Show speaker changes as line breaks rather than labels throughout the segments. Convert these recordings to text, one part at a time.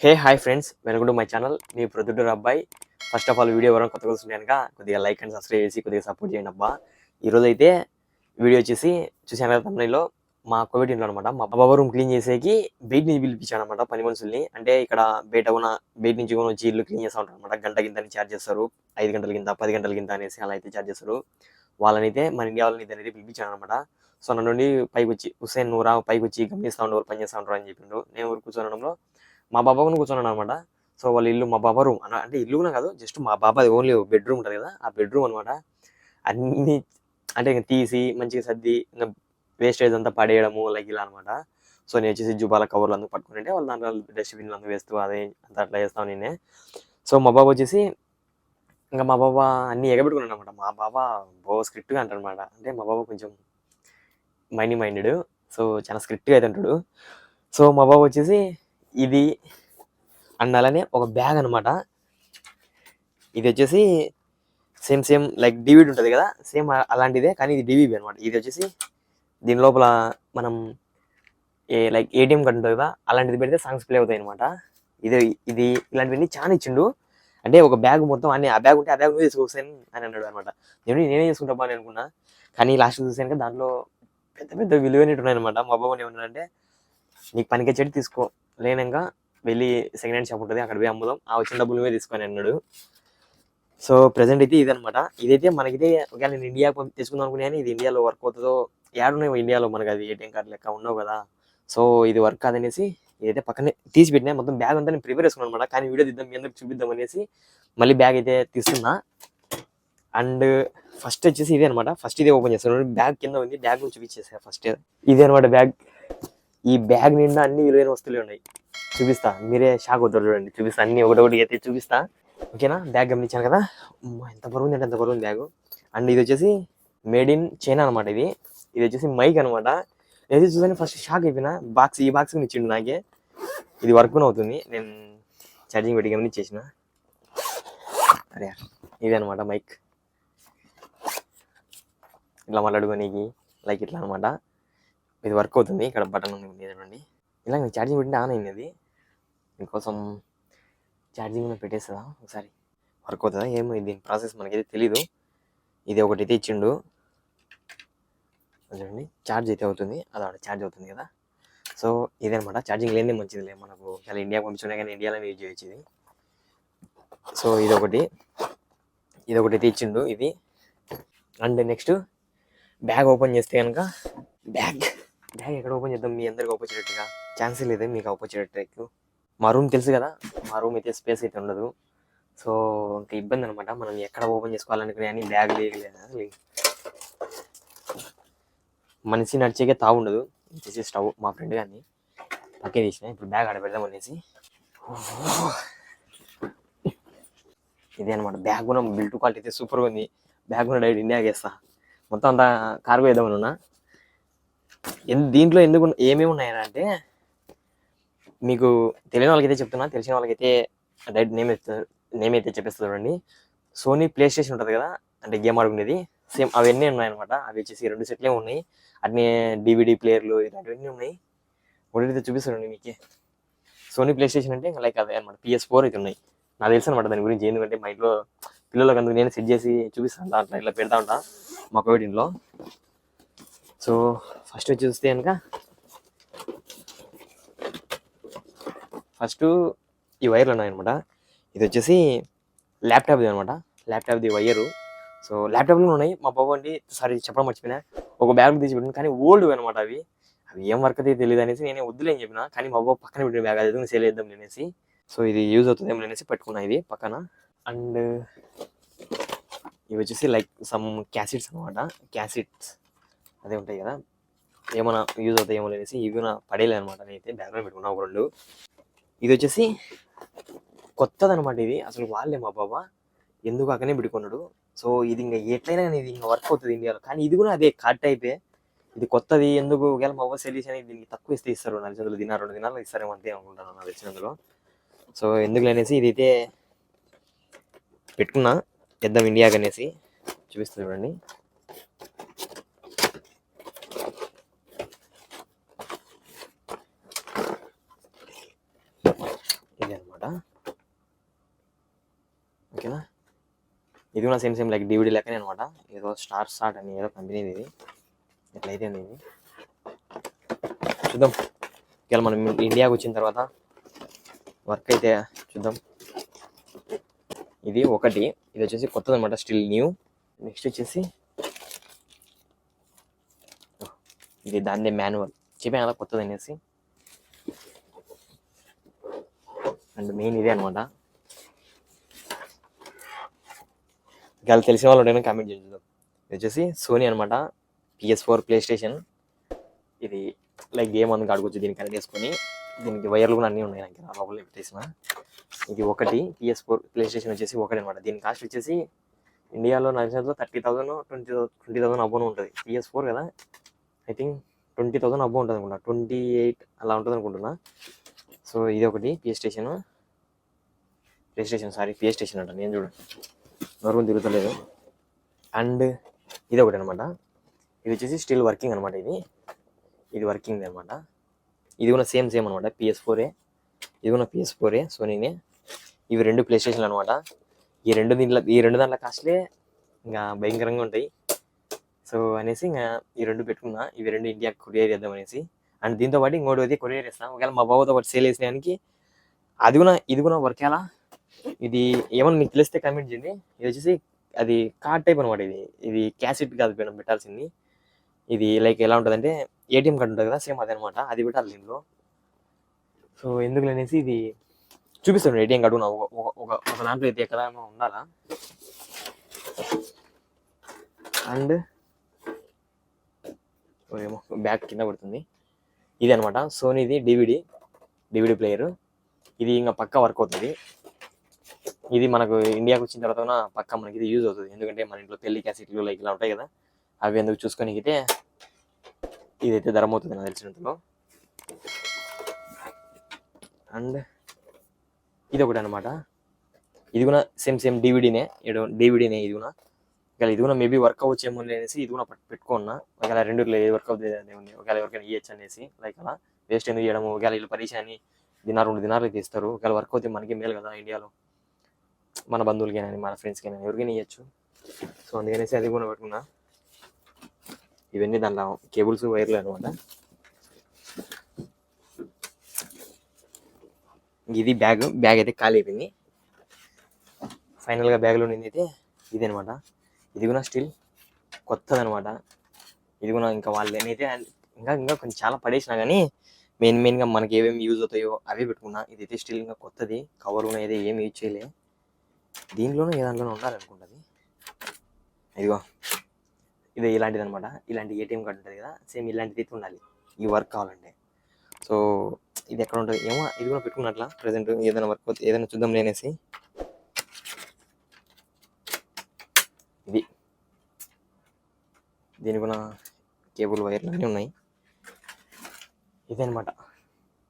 Hi friends, welcome to my channel. మీ ప్రొద్దుటూరు అబ్బాయి. First of all video ఎవరైనా కొత్తగా వస్తుంది కనుక కొద్దిగా లైక్ అండ్ సబ్స్క్రైబ్ చేసి కొద్దిగా సపోర్ట్ చేయండి అబ్బా. ఈరోజు అయితే వీడియో వచ్చేసి చూసాను కదా తమిళలో మా కోవిడ్ ఇంట్లో అనమాట. మా బాబా రూమ్ క్లీన్ చేసేకి బయట నుంచి పిలిపించాను అనమాట పని మనుషుల్ని. అంటే ఇక్కడ బయట నుంచి కూడా వచ్చి ఇల్లు క్లీన్ చేస్తూ ఉంటారు అనమాట. గంట కింద ఛార్జ్ చేస్తారు, 5 గంటల కింద 10 గంటల కింద అనేసి అలా అయితే ఛార్జ్ చేస్తారు. వాళ్ళని అయితే మన ఇండియా వాళ్ళని అయితే పిలిపించాను అనమాట. సో నన్ను నుండి పైకి వచ్చి హుస్సేన్ నూరా పైకి వచ్చి గమనిస్తూ ఉండేవారు, పని చేస్తూ ఉంటారు అని చెప్పిండు. నేను ఊరు కూర్చోనడంలో మా బాబాను కూర్చున్నాను అనమాట. సో వాళ్ళ ఇల్లు మా బాబా రూమ్ అంటే ఇల్లు కూడా కాదు, జస్ట్ మా బాబాది ఓన్లీ బెడ్రూమ్ ఉంటుంది కదా, ఆ బెడ్రూమ్ అనమాట. అన్ని అంటే ఇంకా తీసి మంచిగా సర్ది ఇంకా వేస్టేజ్ అంతా పడేయడము లైక్ ఇలా అనమాట. సో నేను వచ్చేసి జుబాల కవర్లు అందుకు పట్టుకుంటే వాళ్ళు దాంట్లో డస్ట్బిన్లు అందుకు వేస్తూ అదే అంత అట్లా చేస్తాను నేనే. సో మా బాబా వచ్చేసి ఇంకా మా బాబా అన్ని ఎగబెట్టుకున్నాడు అనమాట. మా బాబా స్క్రిప్ట్గా అంటాడు అనమాట. అంటే మా బాబా కొంచెం మైండెడ్. సో చాలా స్క్రిప్ట్గా అయితే అంటాడు. సో మా బాబా వచ్చేసి ఇది అండాలనే ఒక బ్యాగ్ అనమాట. ఇది వచ్చేసి సేమ్ లైక్ డివిడి ఉంటుంది కదా, సేమ్ అలాంటిదే, కానీ ఇది డివిబి అనమాట. ఇది వచ్చేసి దీని లోపల మనం లైక్ ఏటీఎం కార్డు ఉంటుంది కదా, అలాంటిది పెడితే సాంగ్స్ ప్లే అవుతాయి అనమాట. ఇది ఇలాంటివన్నీ చాలా ఇచ్చిండు. అంటే ఒక బ్యాగ్ మొత్తం అన్ని ఆ బ్యాగ్ ఉంటే ఆ బ్యాగ్ తీసుకోసాను అని అన్నాడు అనమాట. నేనే చేసుకుంటా అని అనుకున్నా, కానీ లాస్ట్ చూసాను దాంట్లో పెద్ద పెద్ద విలువైనవి ఉన్నాయన్నమాట. మా బాబు ఏమన్నాడంటే, నీకు పనికి చెట్టు తీసుకో, లేనంగా వెళ్ళి సెకండ్ హ్యాండ్ షాప్ ఉంటుంది అక్కడ పోయి అమ్ముదాం, ఆ వచ్చిన డబ్బులు మీద తీసుకొని అన్నాడు. సో ప్రెసెంట్ అయితే ఇదనమాట. ఇదైతే మనకైతే ఒకవేళ నేను ఇండియా తెచ్చుకుందాం అనుకున్నాను, ఇది ఇండియాలో వర్క్ అవుతుందో ఏడున్నాయి ఇండియాలో మనకు అది ఏటీఎం కార్డు లెక్క ఉన్నావు కదా. సో ఇది వర్క్ కాదనేసి ఇదైతే పక్కనే తీసి పెట్టినా. మొత్తం బ్యాగ్ అంతా నేను ప్రిపేర్ చేసుకున్నాను అనమాట. కానీ వీడియో తీద్దాం, మీ అందరికి చూపిద్దాం అనేసి మళ్ళీ బ్యాగ్ అయితే తీస్తున్నా. అండ్ ఫస్ట్ వచ్చేసి ఇదే అనమాట. ఫస్ట్ ఇదే ఓపెన్ చేస్తాను. బ్యాగ్ కింద ఉంది, బ్యాగ్ నుంచి చూపించేసా ఫస్ట్. ఇదే అనమాట బ్యాగ్. ఈ బ్యాగ్ నిండా అన్ని విలువైన వస్తువులు ఉన్నాయి. చూపిస్తా, మీరే షాక్ అవుతారు. చూడండి, చూపిస్తా అన్ని ఒకటి అయితే చూపిస్తా. ఓకేనా? బ్యాగ్ గమనించాను కదా, ఎంత బరువు ఉంది అంటే ఎంత బరువు ఉంది బ్యాగ్. అండ్ ఇది వచ్చేసి మేడ్ ఇన్ చైనా అనమాట. ఇది వచ్చేసి మైక్ అనమాట. ఏది చూసాను ఫస్ట్ షాక్ అయిపోయినా. ఈ బాక్స్ ఇచ్చిండు నాకే. ఇది వర్క్ అవుతుంది. నేను ఛార్జింగ్ పెట్టి గమనించేసిన. అరే ఇదే అనమాట మైక్. ఇట్లా మాట్లాడుకోనీకి లైక్ ఇట్లా అనమాట. ఇది వర్క్ అవుతుంది. ఇక్కడ బటన్ ఉంది చూడండి. ఇలా ఛార్జింగ్ పెట్టింటే ఆన్ అయింది. అది మీకోసం ఛార్జింగ్ పెట్టేస్తుందా ఒకసారి, వర్క్ అవుతుందా ఏమో దీని ప్రాసెస్ మనకైతే తెలీదు. ఇది ఒకటి అయితే ఇచ్చిండు చూడండి. ఛార్జ్ అయితే అవుతుంది, అది ఛార్జ్ అవుతుంది కదా. సో ఇదనమాట. ఛార్జింగ్ లేనిదే మంచిదిలే మనకు. చాలా ఇండియాకి పంపించుకునే కానీ ఇండియాలో యూజ్ చేయొచ్చు ఇది. సో ఇదొకటి అయితే ఇచ్చిండు ఇది. అండ్ నెక్స్ట్ బ్యాగ్ ఓపెన్ చేస్తే కనుక బ్యాగ్ ఎక్కడ ఓపెన్ చేద్దాం, మీ అందరికి ఓపెన్ చేయట్టుగా ఛాన్సే లేదు మీకు ఓపెన్ చేయట్టు. మా రూమ్ తెలుసు కదా, మా రూమ్ అయితే స్పేస్ అయితే ఉండదు. సో ఇంకా ఇబ్బంది అనమాట. మనం ఎక్కడ ఓపెన్ చేసుకోవాలనుకునే అని బ్యాగ్ లేదు. మనిషి నడిచేకే తాగుండదు. వచ్చేసి స్టవ్ మా ఫ్రెండ్ కానీ పక్కే తీసిన. ఇప్పుడు బ్యాగ్ ఆడ పెడదాం అనేసి. ఇదే అనమాట బ్యాగ్. కూడా బిల్ట్ క్వాలిటీ అయితే సూపర్గా ఉంది. బ్యాగ్ కూడా డైరెక్ట్ ఇండియాకి వేస్తా. మొత్తం అంతా కార్గో వేద్దామని ఉన్నా. దీంట్లో ఎందుకు ఏమేమి ఉన్నాయంటే, మీకు తెలియని వాళ్ళకైతే చెప్తున్నా, తెలిసిన వాళ్ళకైతే డైరెక్ట్ నేమ్ అయితే చెప్పేస్తుంది చూడండి. సోనీ ప్లే స్టేషన్ ఉంటుంది కదా, అంటే గేమ్ ఆడుకునేది, సేమ్ అవన్నీ ఉన్నాయన్నమాట. అవి వచ్చేసి 2 సెట్లే ఉన్నాయి. అట్నే డివిడి ప్లేయర్లు ఇలాంటివన్నీ ఉన్నాయి. ఒకటి చూపిస్తానండి మీకే. సోనీ ప్లే స్టేషన్ అంటే లైక్ అదే అనమాట. PS4 అయితే ఉన్నాయి. నాకు తెలుసు అనమాట దాని గురించి. ఎందుకంటే మా ఇంట్లో పిల్లలకు అందుకు నేను సెట్ చేసి చూపిస్తాను, అట్లా ఇట్లా పెడతా ఉంటా మా కోవిడ్ ఇంట్లో. సో ఫస్ట్ వచ్చి చూస్తే కనుక ఫస్ట్ ఈ వైర్లు ఉన్నాయన్నమాట. ఇది వచ్చేసి ల్యాప్టాప్ది అనమాట. ల్యాప్టాప్ది వైరు. సో ల్యాప్టాప్లో ఉన్నాయి. మా బాబు అండి సారీ చెప్పడం మర్చిపోయినా, ఒక బ్యాగ్ తీసి పెట్టింది, కానీ ఓల్డ్ అనమాట. అవి ఏం వర్క్ అయితే తెలియదు అనేసి నేనే వద్దులే అని చెప్పిన. కానీ మా బాబు పక్కన పెట్టిన బ్యాగ్ అది సేల్ చేద్దాం అనేసి. సో ఇది యూజ్ అవుతుంది ఏమో అనేసి పెట్టుకున్నా ఇది పక్కన. అండ్ ఇవి వచ్చేసి లైక్ సమ్ క్యాసెట్స్ అనమాట. క్యాసెట్స్ అదే ఉంటాయి కదా, ఏమైనా యూజ్ అవుతాయి ఏమో అనేసి ఇవి నా పడేయలేదు అనమాట. నేనైతే బ్యాగ్లో పెట్టుకున్నా ఒక 2. ఇది వచ్చేసి కొత్తది అనమాట. ఇది అసలు వాళ్ళే మా బాబా ఎందుకు అక్కనే పెట్టుకున్నాడు. సో ఇది ఇంకా ఎట్లయినా కానీ ఇది ఇంకా వర్క్ అవుతుంది ఇండియాలో. కానీ ఇది కూడా అదే కార్డ్ టైపే. ఇది కొత్తది. ఎందుకు ఒకవేళ మా బాబా సెల్యూస్ అని దీనికి తక్కువ ఇస్తే ఇస్తారు. 400 దినాలు 2 దినాలు ఇస్తారేమో అంతే అనుకుంటాను నాకు తెలిసినందులో. సో ఎందుకు అనేసి ఇదైతే పెట్టుకున్నా, పెద్దాం ఇండియాకి అనేసి. చూపిస్తుంది చూడండి. ఇది అనమాట. ఓకేనా, ఇది కూడా సేమ్ లైక్ డివిడి లెక్కనే అనమాట. ఏదో స్టార్ట్ అని ఏదో కంపెనీది ఇది. ఎట్లయితే ఇది చూద్దాం. ఇలా మనం ఇండియాకి వచ్చిన తర్వాత వర్క్ అయితే చూద్దాం. ఇది ఒకటి, ఇది వచ్చేసి కొత్తది అనమాట, స్టిల్ న్యూ. నెక్స్ట్ వచ్చేసి ఇది దాన్ని మాన్యువల్ చెప్పాను కదా, కొత్తది అనేసి. అండ్ మెయిన్ ఇదే అనమాట. ఇంకా తెలిసిన వాళ్ళు ఉంటే కామెంట్ చేద్దాం. ఇది వచ్చేసి సోనీ అనమాట, PS4 ప్లే స్టేషన్. ఇది లైక్ గేమ్ అందుకు ఆడుకోవచ్చు, దీన్ని కనెక్ట్ చేసుకొని. దీనికి వైర్లు కూడా అన్నీ ఉన్నాయి, నాకు లోపల పెట్టేసిన. ఇది ఒకటి PS4 ప్లే స్టేషన్ వచ్చేసి ఒకటి అనమాట. దీని కాస్ట్ వచ్చేసి ఇండియాలో నడిచేదో 30,000 20,000 అబ్బోనే ఉంటుంది. PS4 కదా, ఐ థింక్ 20,000 అబ్బో ఉంటుంది అనుకుంటా, 28 అలా ఉంటుంది అనుకుంటున్నా. సో ఇది ఒకటి ప్లే స్టేషన్ అంట, నేను చూడండి నోరు తిరుగుతలేదు. అండ్ ఇది ఒకటి అనమాట. ఇది వచ్చేసి స్టిల్ వర్కింగ్ అనమాట. ఇది వర్కింగ్ అనమాట. ఇది కూడా సేమ్ అనమాట, PS4. ఇది కూడా PS4 సోనీనే. ఇవి రెండు ప్లే స్టేషన్లు అనమాట. ఈ రెండు దాంట్లో కాస్ట్లే ఇంకా భయంకరంగా ఉంటాయి. సో అనేసి ఇంకా ఈ రెండు పెట్టుకున్నా. ఇవి రెండు ఇండియాకి కొరియర్ చేద్దాం అనేసి. అండ్ దీంతో పాటు ఇంకోటి కొరియర్ చేస్తాను. ఒకవేళ మా బాబుతో పాటు సేల్ వేసినానికి ఇది కూడా వర్క్ ఎలా, ఇది ఏమన్నా మీకు తెలిస్తే కామెంట్ చేయండి. ఇది వచ్చేసి అది కార్డ్ టైప్ అనమాట. ఇది క్యాసెట్ కాదు పెట్టాల్సింది. ఇది లైక్ ఎలా ఉంటుంది అంటే ATM కార్డు ఉంటుంది కదా, సేమ్ అదే అనమాట. అది పెట్టాలి దీంట్లో. సో ఎందుకు అనేసి ఇది చూపిస్తాను. ATM కార్డు ఒక దాంట్లో అయితే ఎక్కడ ఉండాలా. అండ్ ఏమో బ్యాగ్ కింద పడుతుంది. ఇది అనమాట సోనీది డివిడి ప్లేయర్. ఇది ఇంకా పక్కా వర్క్ అవుతుంది. ఇది మనకు ఇండియాకి వచ్చిన తర్వాత పక్కా మనకి ఇది యూజ్ అవుతుంది. ఎందుకంటే మన ఇంట్లో పెళ్లి క్యాసెట్లు లైక్ ఇలా ఉంటాయి కదా, అవి ఎందుకు చూసుకొని ఇదైతే ధరం అవుతుంది నాకు తెలిసినంతలో. అండ్ ఇది ఒకటి అనమాట. ఇది కూడా సేమ్ డివిడీనే ఇది కూడా. ఒకవేళ ఇది కూడా మేబీ వర్క్ అవ్వచ్చేమో అనేసి ఇది కూడా పెట్టుకున్నా. ఒకవేళ రెండులో ఏది వర్క్ అవుతుంది ఉంది, ఒకవేళ ఎవరికైనా ఇవ్వచ్చు అనేసి. లైక్ అలా వేస్ట్ ఎందుకు చేయడము, ఒకవేళ వీళ్ళు పరీక్షని 2 దినాలు అయితే ఇస్తారు. ఒకవేళ వర్క్ అవుతే మనకి మేలు కదా, ఇండియాలో మన బంధువులకైనా మన ఫ్రెండ్స్కైనా ఎవరికైనా ఇవ్వచ్చు. సో అందుకనేసి అది కూడా పెట్టుకున్నా. ఇవన్నీ దాంట్లో కేబుల్స్ వైర్లు అనమాట. ఇది బ్యాగ్ అయితే ఖాళీ అయిపోయింది. ఫైనల్గా బ్యాగ్లో నింది అయితే ఇది అనమాట. ఇది కూడా స్టిల్ కొత్తది అనమాట. ఇది కూడా ఇంకా వాళ్ళు ఏమైతే ఇంకా కొంచెం చాలా పడేసినా కానీ మెయిన్గా మనకి ఏమేమి యూజ్ అవుతాయో అవే పెట్టుకున్నా. ఇదైతే స్టిల్ ఇంకా కొత్తది, కవర్ కూడా అయితే ఏమి యూజ్ చేయలే. దీంట్లోనే ఏ దాంట్లోనే ఉండాలనుకుంటుంది. ఇదిగో ఇది ఇలాంటిది అనమాట. ఇలాంటి ATM కార్డు ఉంటుంది కదా, సేమ్ ఇలాంటిది అయితే ఉండాలి ఈ వర్క్ కావాలంటే. సో ఇది ఎక్కడ ఉంటుంది ఏమో, ఇది కూడా పెట్టుకున్నట్లా ప్రజెంట్ ఏదైనా వర్క్ ఏదైనా చూద్దాం అనేసి. దీని కూడా కేబుల్ వైర్లు అన్నీ ఉన్నాయి. ఇదనమాట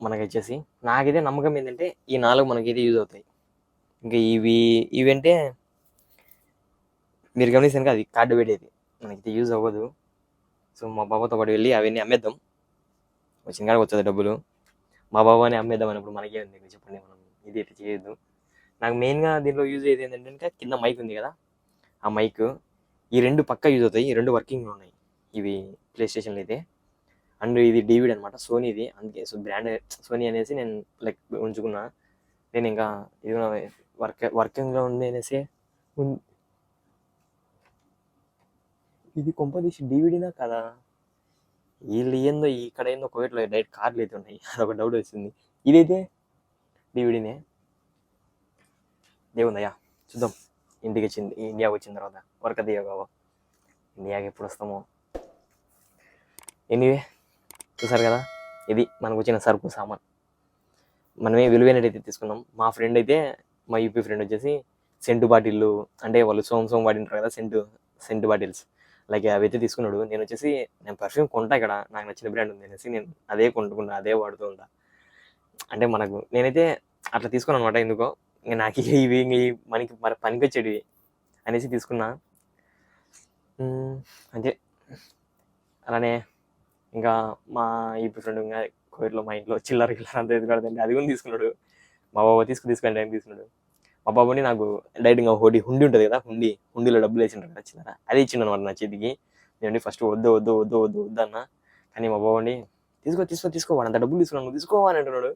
మనకి వచ్చేసి. నాకైతే నమ్మకం ఏంటంటే ఈ 4 మనకైతే యూజ్ అవుతాయి. ఇంకా ఇవి అంటే మీరు గమనిస్తాను అది కార్డు పెట్టేది మనకైతే యూజ్ అవ్వదు. సో మా బాబాతో పాటు వెళ్ళి అవన్నీ అమ్మేద్దాం, వచ్చిన కాడికి వచ్చేది డబ్బులు. మా బాబాని అమ్మేద్దాం అన్నప్పుడు మనకే ఉంది చెప్పండి, మనం ఇది అయితే చేయొద్దు. నాకు మెయిన్గా దీంట్లో యూజ్ అయ్యేది ఏంటంటే కింద మైక్ ఉంది కదా, ఆ మైక్ ఈ రెండు పక్కా యూజ్ అవుతాయి. ఈ రెండు వర్కింగ్లో ఉన్నాయి ఇవి ప్లే స్టేషన్లో అయితే. అండ్ ఇది డివిడి అనమాట, సోనీది. అందుకే సో బ్రాండ్ సోనీ అనేసి నేను లైక్ ఉంచుకున్నా. నేను ఇంకా ఇది వర్కింగ్లో ఉంది అనేసి. ఇది కొంపదీసి డివిడీనా కదా, వీళ్ళు ఏందో ఇక్కడ ఏందో కోవిడ్లో డైరెక్ట్ కార్డులు అయితే ఉన్నాయి, అదొక డౌట్ వచ్చింది. ఇదైతే డివిడీనే. దేవుందయ్యా చూద్దాం ఇండియాకి వచ్చిన తర్వాత వర్క్ అది కావో, ఇండియాకి ఎప్పుడు వస్తామో. ఎనీవే చూసారు కదా, ఇది మనకు వచ్చిన సరుకు సామాన్. మనమే విలువైనట్టయితే తీసుకున్నాం. మా ఫ్రెండ్ అయితే, మా యూపీ ఫ్రెండ్ వచ్చేసి సెంటు బాటిల్లు, అంటే వాళ్ళు సోమ్ వాడింటారు కదా సెంటు బాటిల్స్, లైక్ అవి అయితే తీసుకున్నాడు. నేను పర్ఫ్యూమ్ కొంటా, ఇక్కడ నాకు నచ్చిన బ్రాండ్ ఉంది అనేసి నేను అదే కొంటుకున్నా, అదే వాడుతూ ఉంటా. అంటే నేనైతే అట్లా తీసుకున్నాను అనమాట. ఎందుకో ఇంకా నాకు ఇవి మనకి పనికి వచ్చేటివి అనేసి తీసుకున్నా అంతే. అలానే ఇంకా మా యూపీ ఫ్రెండ్ ఇంకా కోవిడ్లో మా ఇంట్లో చిల్లర అంతా ఎదుగుతుంటే అది కూడా తీసుకున్నాడు. మా బాబు తీసుకుని టైం తీసుకున్నాడు. మా బాబుని నాకు డైరెక్ట్ ఇంకా హుండీ ఉంటుంది కదా, హుండీలో డబ్బులు వేసింటారు కదా చిన్నరా, అది ఇచ్చిండు అనమాట నా చేతికి. నేను ఫస్ట్ వద్దు అన్న, కానీ మా బాబుని తీసుకో వాడు అంత డబ్బులు తీసుకున్నాను, నువ్వు తీసుకో అని అంటున్నాడు.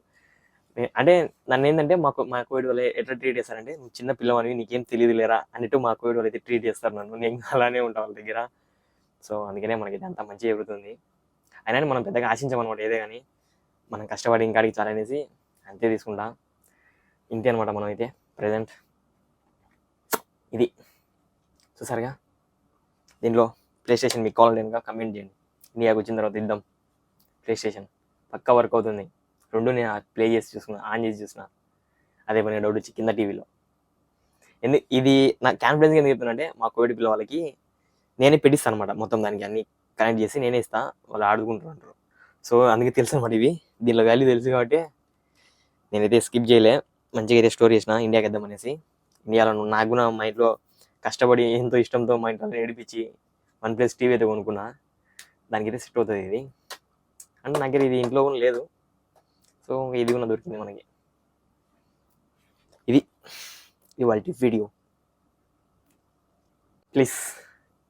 అంటే నన్ను ఏంటంటే మా కోవిడ్ వాళ్ళు ఎట్లా ట్రీట్ చేస్తారంటే, నువ్వు చిన్న పిల్లవాడివి నీకేం తెలియదు లేరా అన్నట్టు మా కోవిడ్ వాళ్ళు అయితే ట్రీట్ చేస్తారు నన్ను. నేను అలానే ఉంటాను వాళ్ళ దగ్గర. సో అందుకనే మనకి అంత మంచి జరుగుతుంది. అయినా మనం పెద్దగా ఆశించామన్నమాట ఏదే కానీ, మనం కష్టపడి ఇంకాడికి చాలా అనేసి అంతే తీసుకుంటా. ఇంతే అనమాట. మనం అయితే ప్రజెంట్ ఇది చూసారుగా. దీంట్లో ప్లే స్టేషన్ మీకు కావాలంటే కనుక కమెంట్ చేయండి. ఇండియాకి వచ్చిన తర్వాత ఇద్దాం. ప్లే స్టేషన్ పక్కా వర్క్ అవుతుంది. రెండు నేను ప్లే చేసి చూసుకున్నా, ఆన్ చేసి చూసిన. అదే పని డౌట్ వచ్చి కింద టీవీలో. ఇది నా కాన్ఫిడెన్స్గా ఎందుకు చెప్తున్నా అంటే, మా కోవిడ్ పిల్ల వాళ్ళకి నేనే పెట్టిస్తాను అనమాట. మొత్తం దానికి అన్ని కనెక్ట్ చేసి నేనే ఇస్తా, వాళ్ళు ఆడుకుంటారు. సో అందుకే తెలుసు అనమాట ఇవి. దీనిలో వాల్యూ తెలుసు కాబట్టి నేనైతే స్కిప్ చేయలే, మంచిగా అయితే స్టోర్ చేసిన ఇండియాకి ఇద్దాం అనేసి. ఇండియాలో నాకు కూడా మా ఇంట్లో కష్టపడి ఎంతో ఇష్టంతో మా ఇంట్లో ఏడిపించి OnePlus టీవీ అయితే కొనుక్కున్నా. దానికైతే సెట్ అవుతుంది ఇది. అంటే నాకు ఇది ఇంట్లో కూడా లేదు, సో ఇది కూడా దొరికింది మనకి. ఇది ఇవాళ వీడియో. ప్లీజ్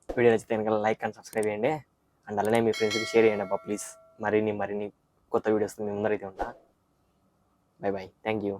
వీడియో నచ్చితే కనుక లైక్ అండ్ సబ్స్క్రైబ్ చేయండి. అండ్ అలానే మీ ఫ్రెండ్స్కి షేర్ చేయండి అబ్బా ప్లీజ్. మరిన్ని కొత్త వీడియోస్ మీ ముందరైతే ఉంటా. Bye thank you.